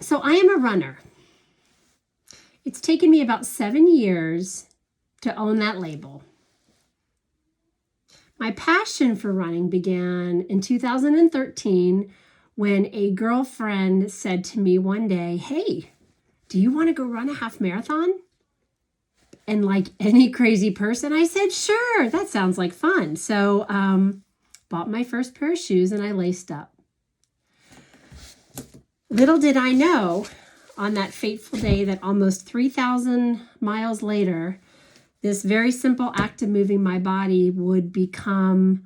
So I am a runner. It's taken me about 7 years to own that label. My passion for running began in 2013 when a girlfriend said to me one day, "Hey, do you want to go run a half marathon?" And like any crazy person, I said, "Sure, that sounds like fun." So bought my first pair of shoes and I laced up. Little did I know on that fateful day that almost 3,000 miles later, this very simple act of moving my body would become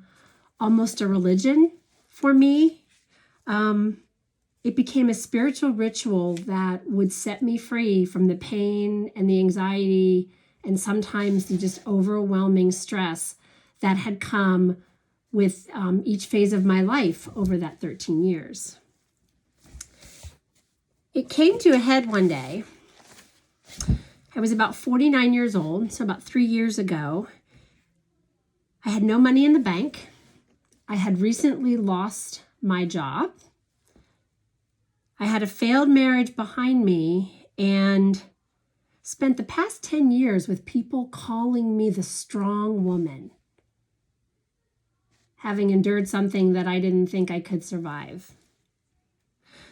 almost a religion for me. It became a spiritual ritual that would set me free from the pain and the anxiety and sometimes the just overwhelming stress that had come with each phase of my life over that 13 years. It came to a head one day. I was about 49 years old, so about 3 years ago. I had no money in the bank. I had recently lost my job. I had a failed marriage behind me and spent the past 10 years with people calling me the strong woman, having endured something that I didn't think I could survive.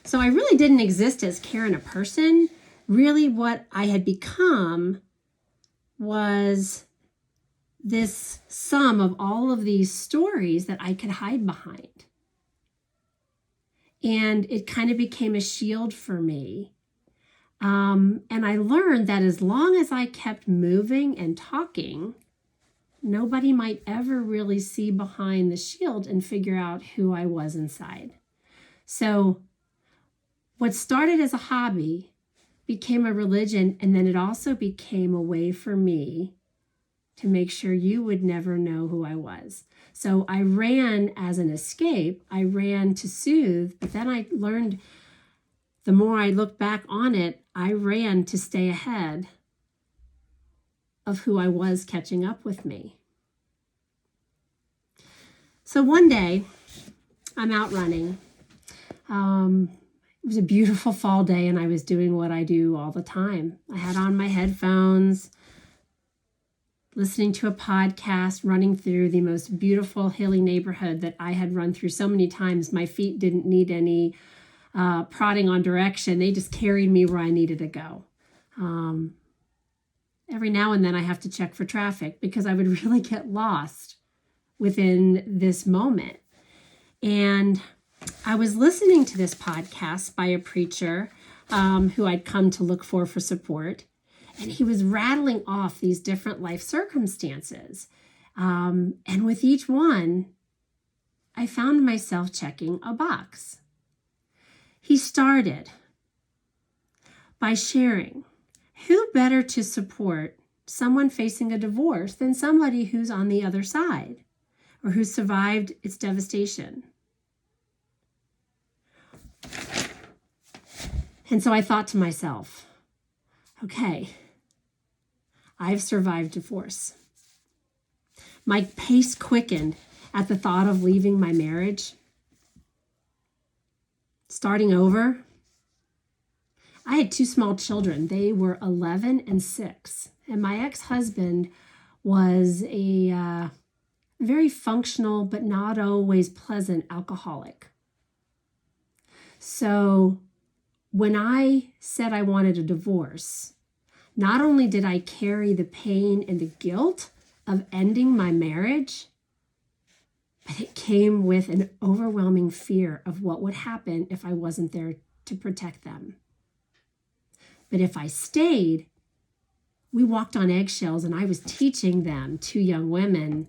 So I really didn't exist as Karen, a person. Really what I had become was this sum of all of these stories that I could hide behind. And it kind of became a shield for me. And I learned that as long as I kept moving and talking, nobody might ever really see behind the shield and figure out who I was inside. So what started as a hobby became a religion, and then it also became a way for me to make sure you would never know who I was. So I ran as an escape. I ran to soothe, but then I learned the more I looked back on it, I ran to stay ahead of who I was catching up with me. So one day, I'm out running. It was a beautiful fall day, and I was doing what I do all the time. I had on my headphones, listening to a podcast, running through the most beautiful hilly neighborhood that I had run through so many times. My feet didn't need any prodding on direction. They just carried me where I needed to go. Every now and then I have to check for traffic because I would really get lost within this moment. And I was listening to this podcast by a preacher who I'd come to look for support. And he was rattling off these different life circumstances. And with each one, I found myself checking a box. He started by sharing, who better to support someone facing a divorce than somebody who's on the other side or who survived its devastation? And so I thought to myself, okay, I've survived divorce. My pace quickened at the thought of leaving my marriage, starting over. I had 2 small children. They were 11 and 6. And my ex-husband was a very functional but not always pleasant alcoholic. So when I said I wanted a divorce, not only did I carry the pain and the guilt of ending my marriage, but it came with an overwhelming fear of what would happen if I wasn't there to protect them. But if I stayed, we walked on eggshells, and I was teaching them, 2 young women,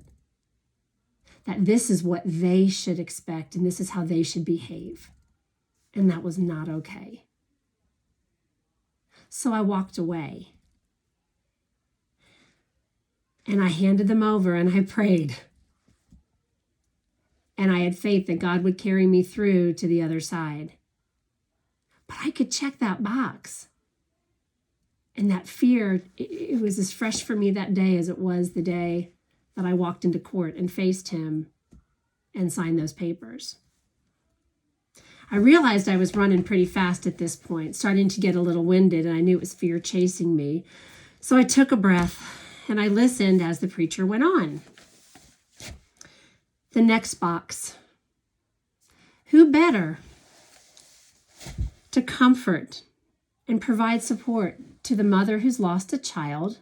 that this is what they should expect and this is how they should behave. And that was not okay. So I walked away. And I handed them over and I prayed. And I had faith that God would carry me through to the other side. But I could check that box. And that fear, it was as fresh for me that day as it was the day that I walked into court and faced him and signed those papers. I realized I was running pretty fast at this point, starting to get a little winded, and I knew it was fear chasing me. So I took a breath and I listened as the preacher went on. The next box. Who better to comfort and provide support to the mother who's lost a child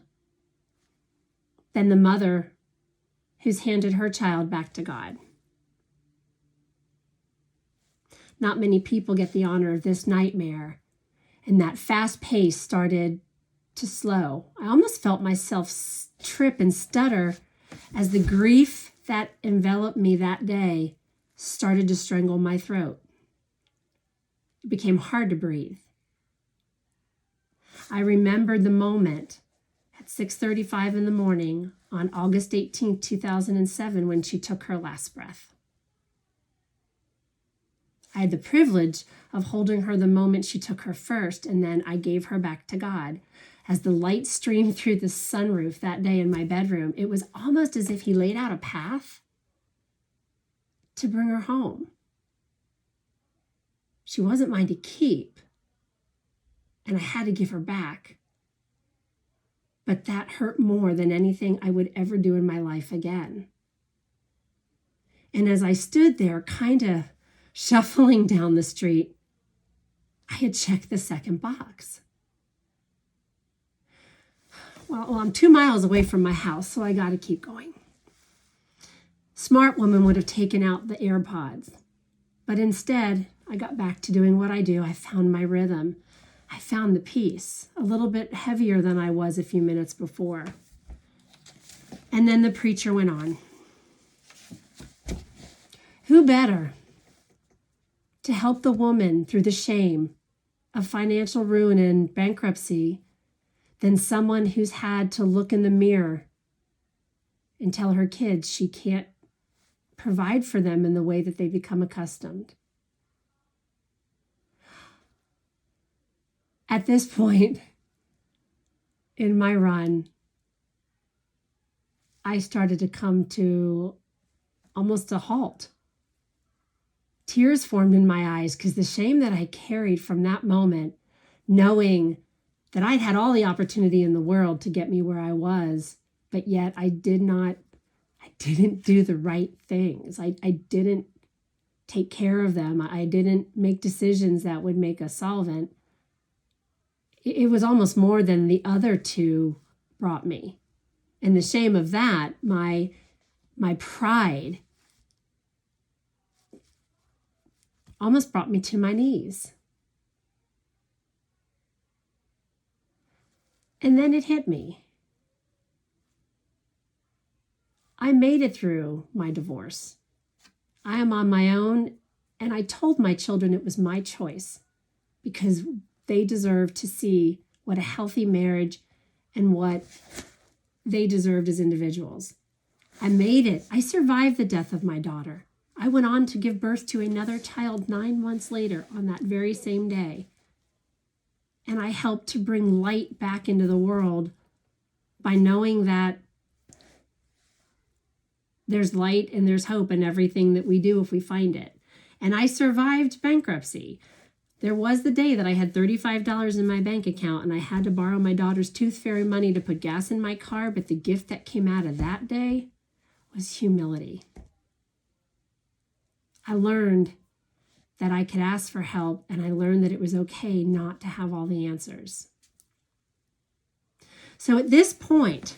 than the mother who's handed her child back to God? Not many people get the honor of this nightmare, and that fast pace started to slow. I almost felt myself trip and stutter as the grief that enveloped me that day started to strangle my throat. It became hard to breathe. I remembered the moment at 6:35 in the morning on August 18, 2007, when she took her last breath. I had the privilege of holding her the moment she took her first, and then I gave her back to God. As the light streamed through the sunroof that day in my bedroom, it was almost as if he laid out a path to bring her home. She wasn't mine to keep, and I had to give her back. But that hurt more than anything I would ever do in my life again. And as I stood there, kind of shuffling down the street, I had checked the second box. Well, I'm 2 miles away from my house, so I got to keep going. Smart woman would have taken out the AirPods, but instead, I got back to doing what I do. I found my rhythm. I found the peace, a little bit heavier than I was a few minutes before. And then the preacher went on. Who better to help the woman through the shame of financial ruin and bankruptcy than someone who's had to look in the mirror and tell her kids she can't provide for them in the way that they become accustomed? At this point in my run, I started to come to almost a halt. Tears formed in my eyes because the shame that I carried from that moment, knowing that I'd had all the opportunity in the world to get me where I was, but yet I didn't do the right things. I didn't take care of them. I didn't make decisions that would make us solvent. It was almost more than the other two brought me. And the shame of that, my pride, almost brought me to my knees. And then it hit me. I made it through my divorce. I am on my own, and I told my children it was my choice because they deserve to see what a healthy marriage and what they deserved as individuals. I made it. I survived the death of my daughter. I went on to give birth to another child 9 months later on that very same day. And I helped to bring light back into the world by knowing that there's light and there's hope in everything that we do if we find it. And I survived bankruptcy. There was the day that I had $35 in my bank account and I had to borrow my daughter's tooth fairy money to put gas in my car, but the gift that came out of that day was humility. I learned that I could ask for help, and I learned that it was okay not to have all the answers. So at this point,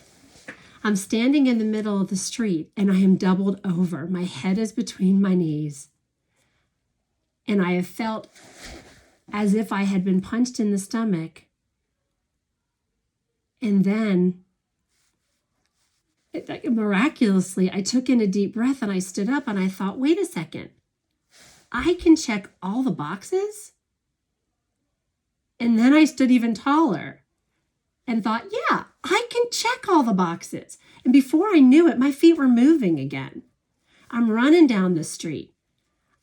I'm standing in the middle of the street and I am doubled over. My head is between my knees. And I have felt as if I had been punched in the stomach. And then, miraculously, I took in a deep breath and I stood up and I thought, wait a second. I can check all the boxes? And then I stood even taller and thought, yeah, I can check all the boxes. And before I knew it, my feet were moving again. I'm running down the street.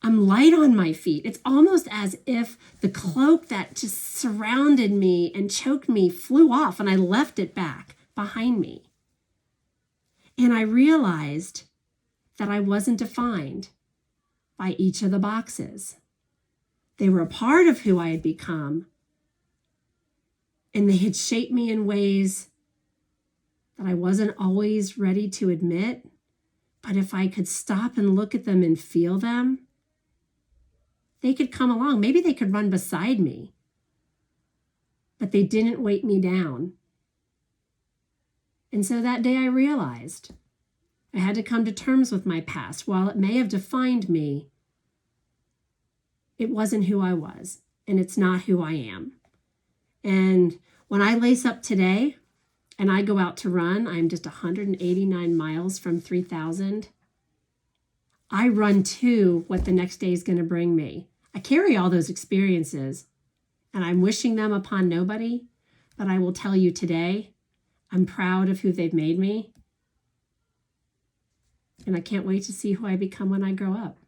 I'm light on my feet. It's almost as if the cloak that just surrounded me and choked me flew off and I left it back behind me. And I realized that I wasn't defined by each of the boxes. They were a part of who I had become. And they had shaped me in ways that I wasn't always ready to admit. But if I could stop and look at them and feel them, they could come along. Maybe they could run beside me. But they didn't weight me down. And so that day I realized I had to come to terms with my past. While it may have defined me, it wasn't who I was, and it's not who I am. And when I lace up today and I go out to run, I'm just 189 miles from 3,000. I run to what the next day is going to bring me. I carry all those experiences, and I'm wishing them upon nobody, but I will tell you today, I'm proud of who they've made me, and I can't wait to see who I become when I grow up.